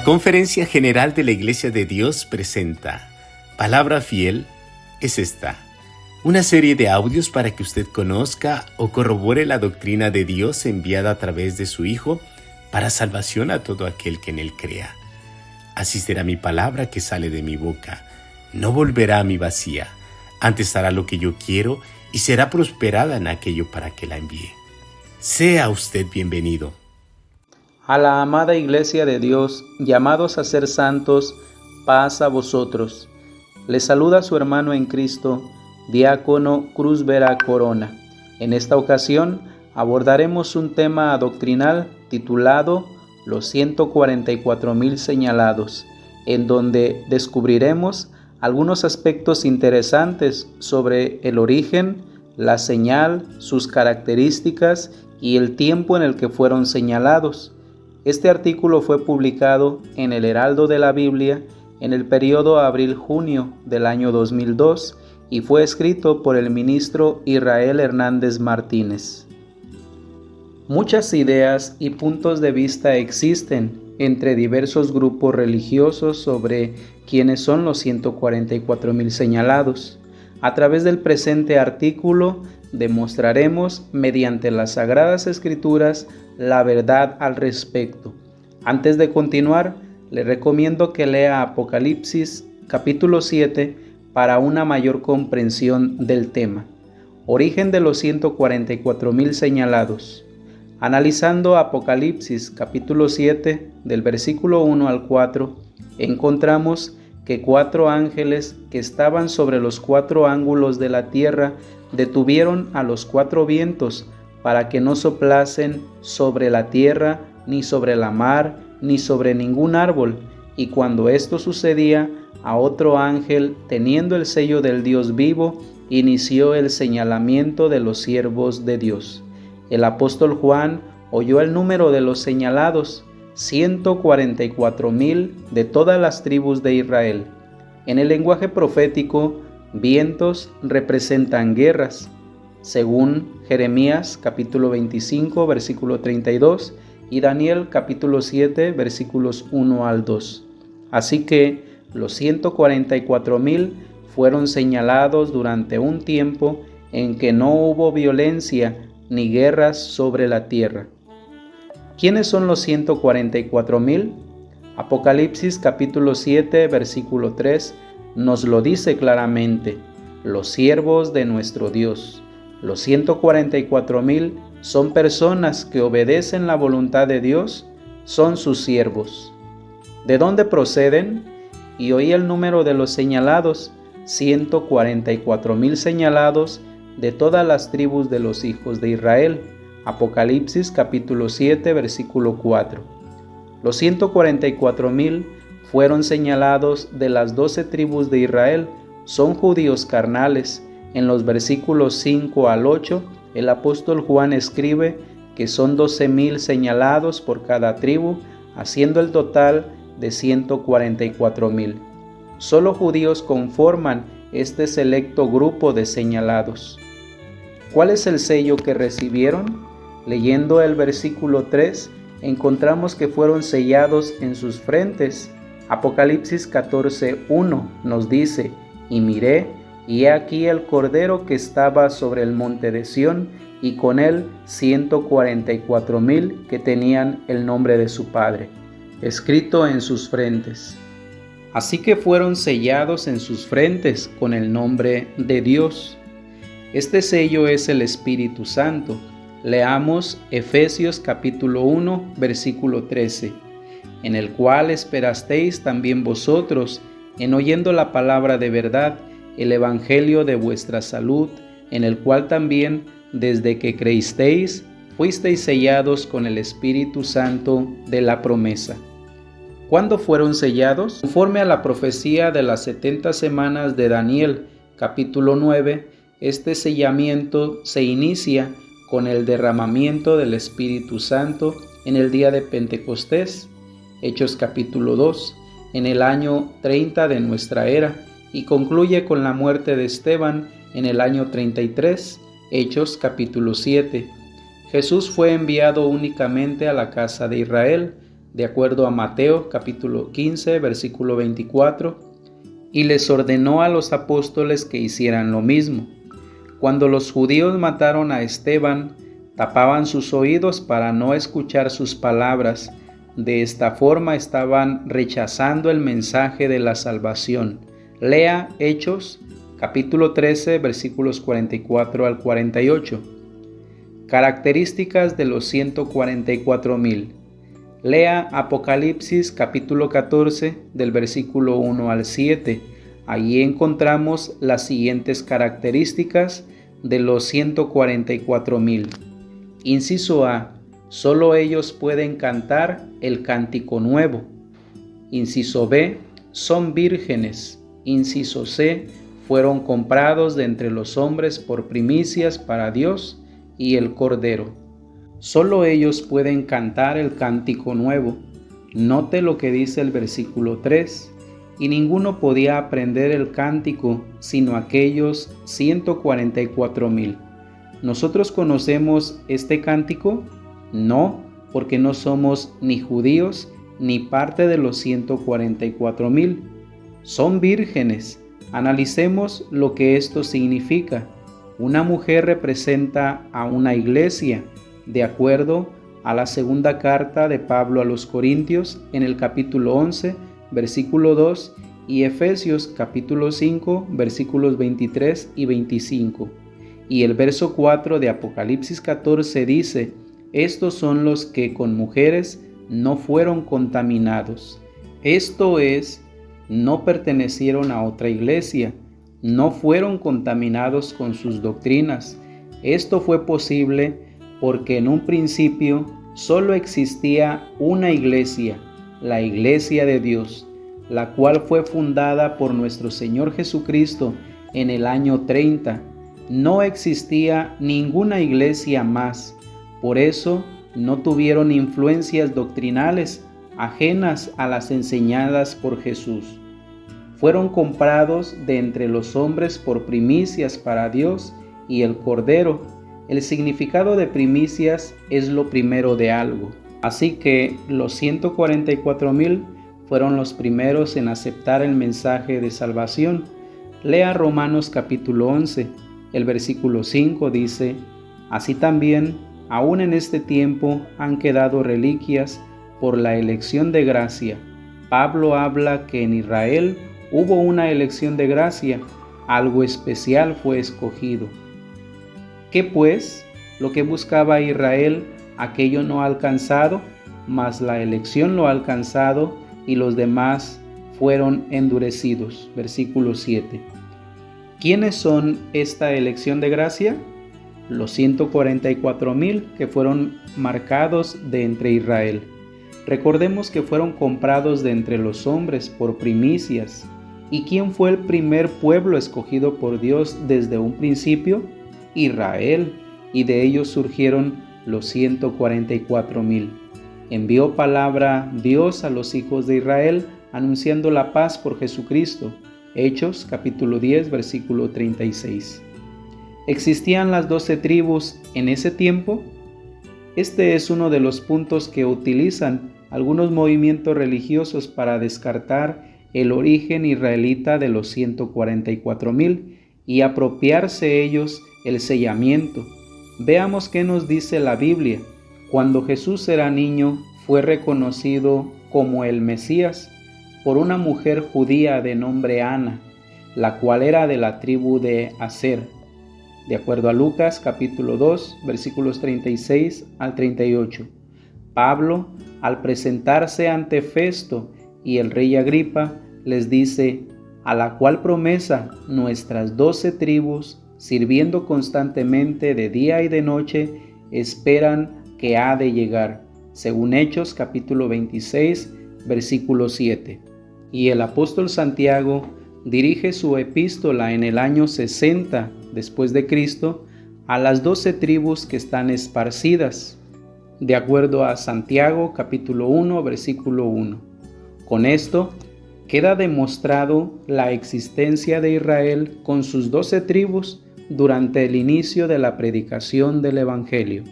La Conferencia General de la Iglesia de Dios presenta Palabra Fiel es esta, una serie de audios para que usted conozca o corrobore la doctrina de Dios enviada a través de su Hijo para salvación a todo aquel que en Él crea. Así será mi palabra que sale de mi boca, no volverá a mí vacía, antes hará lo que yo quiero y será prosperada en aquello para que la envíe. Sea usted bienvenido. A la amada Iglesia de Dios, llamados a ser santos, paz a vosotros. Les saluda su hermano en Cristo, Diácono Cruz Vera Corona. En esta ocasión abordaremos un tema doctrinal titulado Los 144,000 señalados, en donde descubriremos algunos aspectos interesantes sobre el origen, la señal, sus características y el tiempo en el que fueron señalados. Este artículo fue publicado en el Heraldo de la Biblia en el periodo abril-junio del año 2002 y fue escrito por el ministro Israel Hernández Martínez. Muchas ideas y puntos de vista existen entre diversos grupos religiosos sobre quiénes son los 144,000 señalados. A través del presente artículo demostraremos mediante las Sagradas Escrituras la verdad al respecto. Antes de continuar, le recomiendo que lea Apocalipsis capítulo 7 para una mayor comprensión del tema. Origen de los 144,000 señalados. Analizando Apocalipsis capítulo 7 del versículo 1 al 4, encontramos que 4 ángeles que estaban sobre los 4 ángulos de la tierra detuvieron a los 4 vientos para que no soplasen sobre la tierra, ni sobre la mar, ni sobre ningún árbol. Y cuando esto sucedía, a otro ángel, teniendo el sello del Dios vivo, inició el señalamiento de los siervos de Dios. El apóstol Juan oyó el número de los señalados, 144,000 de todas las tribus de Israel. En el lenguaje profético, vientos representan guerras, según Jeremías capítulo 25 versículo 32 y Daniel capítulo 7 versículos 1 al 2. Así que los 144,000 fueron señalados durante un tiempo en que no hubo violencia ni guerras sobre la tierra. ¿Quiénes son los 144,000? Apocalipsis capítulo 7 versículo 3 nos lo dice claramente: los siervos de nuestro Dios. Los 144,000 son personas que obedecen la voluntad de Dios, son sus siervos. ¿De dónde proceden? Y oí el número de los señalados, 144,000 señalados de todas las tribus de los hijos de Israel. Apocalipsis capítulo 7 versículo 4. Los 144,000 fueron señalados de las 12 tribus de Israel, son judíos carnales. En los versículos 5 al 8, el apóstol Juan escribe que son 12,000 señalados por cada tribu, haciendo el total de 144,000. Solo judíos conforman este selecto grupo de señalados. ¿Cuál es el sello que recibieron? Leyendo el versículo 3, encontramos que fueron sellados en sus frentes. Apocalipsis 14:1 nos dice: y miré, y he aquí el Cordero que estaba sobre el monte de Sión, y con él 144,000 que tenían el nombre de su Padre, escrito en sus frentes. Así que fueron sellados en sus frentes con el nombre de Dios. Este sello es el Espíritu Santo. Leamos Efesios capítulo 1, versículo 13, en el cual esperasteis también vosotros, en oyendo la palabra de verdad, el evangelio de vuestra salud, en el cual también, desde que creísteis, fuisteis sellados con el Espíritu Santo de la promesa. ¿Cuándo fueron sellados? Conforme a la profecía de las 70 semanas de Daniel, capítulo 9, este sellamiento se inicia con el derramamiento del Espíritu Santo en el día de Pentecostés, Hechos capítulo 2, en el año 30 de nuestra era, y concluye con la muerte de Esteban en el año 33, Hechos capítulo 7. Jesús fue enviado únicamente a la casa de Israel, de acuerdo a Mateo capítulo 15, versículo 24, y les ordenó a los apóstoles que hicieran lo mismo. Cuando los judíos mataron a Esteban, tapaban sus oídos para no escuchar sus palabras. De esta forma estaban rechazando el mensaje de la salvación. Lea Hechos capítulo 13, versículos 44 al 48. Características de los 144,000. Lea Apocalipsis capítulo 14 del versículo 1 al 7. Allí encontramos las siguientes características de los 144,000. Inciso A. Solo ellos pueden cantar el cántico nuevo. Inciso B. Son vírgenes. Inciso C. Fueron comprados de entre los hombres por primicias para Dios y el Cordero. Solo ellos pueden cantar el cántico nuevo. Note lo que dice el versículo 3. Y ninguno podía aprender el cántico sino aquellos 144,000. ¿Nosotros conocemos este cántico? No, porque no somos ni judíos ni parte de los 144,000. Son vírgenes. Analicemos lo que esto significa. Una mujer representa a una iglesia, de acuerdo a la segunda carta de Pablo a los Corintios en el capítulo 11, versículo 2, y Efesios capítulo 5, versículos 23 y 25. Y el verso 4 de Apocalipsis 14 dice: estos son los que con mujeres no fueron contaminados. Esto es, no pertenecieron a otra iglesia, no fueron contaminados con sus doctrinas. Esto fue posible porque en un principio solo existía una iglesia, la Iglesia de Dios, la cual fue fundada por nuestro Señor Jesucristo en el año 30. No existía ninguna iglesia más. Por eso no tuvieron influencias doctrinales ajenas a las enseñadas por Jesús. Fueron comprados de entre los hombres por primicias para Dios y el Cordero. El significado de primicias es lo primero de algo. Así que los 144,000 fueron los primeros en aceptar el mensaje de salvación. Lea Romanos capítulo 11, el versículo 5 dice: así también, aún en este tiempo han quedado reliquias por la elección de gracia. Pablo habla que en Israel hubo una elección de gracia, algo especial fue escogido. ¿Qué pues? Lo que buscaba Israel, aquello no ha alcanzado, mas la elección lo ha alcanzado y los demás fueron endurecidos. Versículo 7. ¿Quiénes son esta elección de gracia? Los 144,000 que fueron marcados de entre Israel. Recordemos que fueron comprados de entre los hombres por primicias. ¿Y quién fue el primer pueblo escogido por Dios desde un principio? Israel, y de ellos surgieron los 144,000. Envió palabra Dios a los hijos de Israel, anunciando la paz por Jesucristo. Hechos capítulo 10, versículo 36. ¿Existían las 12 tribus en ese tiempo? Este es uno de los puntos que utilizan algunos movimientos religiosos para descartar el origen israelita de los 144,000 y apropiarse ellos el sellamiento. Veamos qué nos dice la Biblia. Cuando Jesús era niño, fue reconocido como el Mesías por una mujer judía de nombre Ana, la cual era de la tribu de Aser, de acuerdo a Lucas capítulo 2, versículos 36 al 38. Pablo, al presentarse ante Festo y el rey Agripa, les dice: a la cual promesa nuestras 12 tribus, sirviendo constantemente de día y de noche, esperan que ha de llegar, según Hechos capítulo 26, versículo 7. Y el apóstol Santiago dirige su epístola en el año 60 después de Cristo a las 12 tribus que están esparcidas, de acuerdo a Santiago capítulo 1, versículo 1. Con esto queda demostrado la existencia de Israel con sus 12 tribus durante el inicio de la predicación del Evangelio.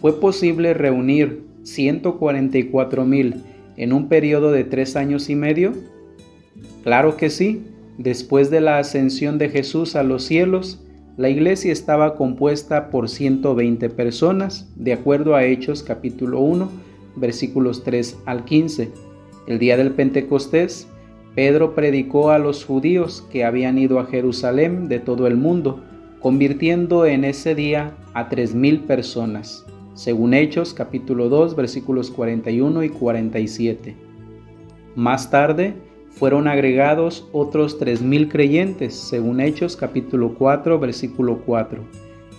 Fue posible reunir 144,000 en un periodo de 3 años y medio? Claro que sí. Después de la ascensión de Jesús a los cielos, la iglesia estaba compuesta por 120 personas, de acuerdo a Hechos capítulo 1, versículos 3 al 15. El día del Pentecostés, Pedro predicó a los judíos que habían ido a Jerusalén de todo el mundo, convirtiendo en ese día a 3,000 personas, según Hechos capítulo 2, versículos 41 y 47. Más tarde, fueron agregados otros 3,000 creyentes, según Hechos capítulo 4, versículo 4.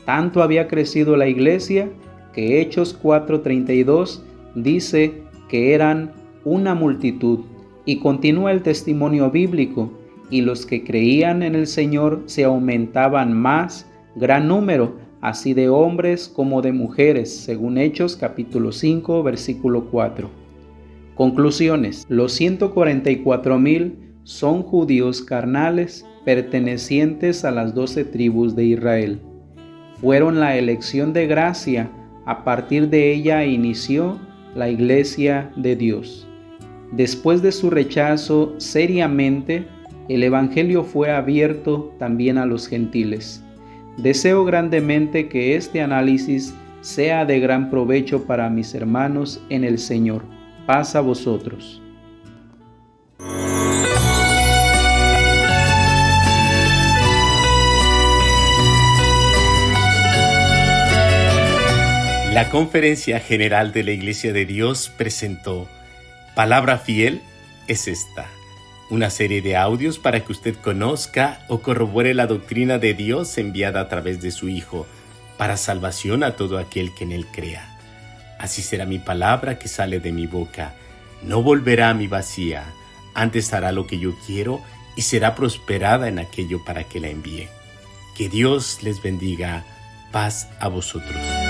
Tanto había crecido la iglesia que Hechos 4:32 dice que eran una multitud, y continúa el testimonio bíblico, y los que creían en el Señor se aumentaban más, gran número, así de hombres como de mujeres, según Hechos capítulo 5, versículo 4. Conclusiones. Los 144,000 son judíos carnales pertenecientes a las 12 tribus de Israel. Fueron la elección de gracia, a partir de ella inició la iglesia de Dios. Después de su rechazo seriamente, el evangelio fue abierto también a los gentiles. Deseo grandemente que este análisis sea de gran provecho para mis hermanos en el Señor. Paz a vosotros. La Conferencia General de la Iglesia de Dios presentó Palabra Fiel es esta, una serie de audios para que usted conozca o corrobore la doctrina de Dios enviada a través de su Hijo, para salvación a todo aquel que en Él crea. Así será mi palabra que sale de mi boca. No volverá a mí vacía, antes hará lo que yo quiero y será prosperada en aquello para que la envíe. Que Dios les bendiga. Paz a vosotros.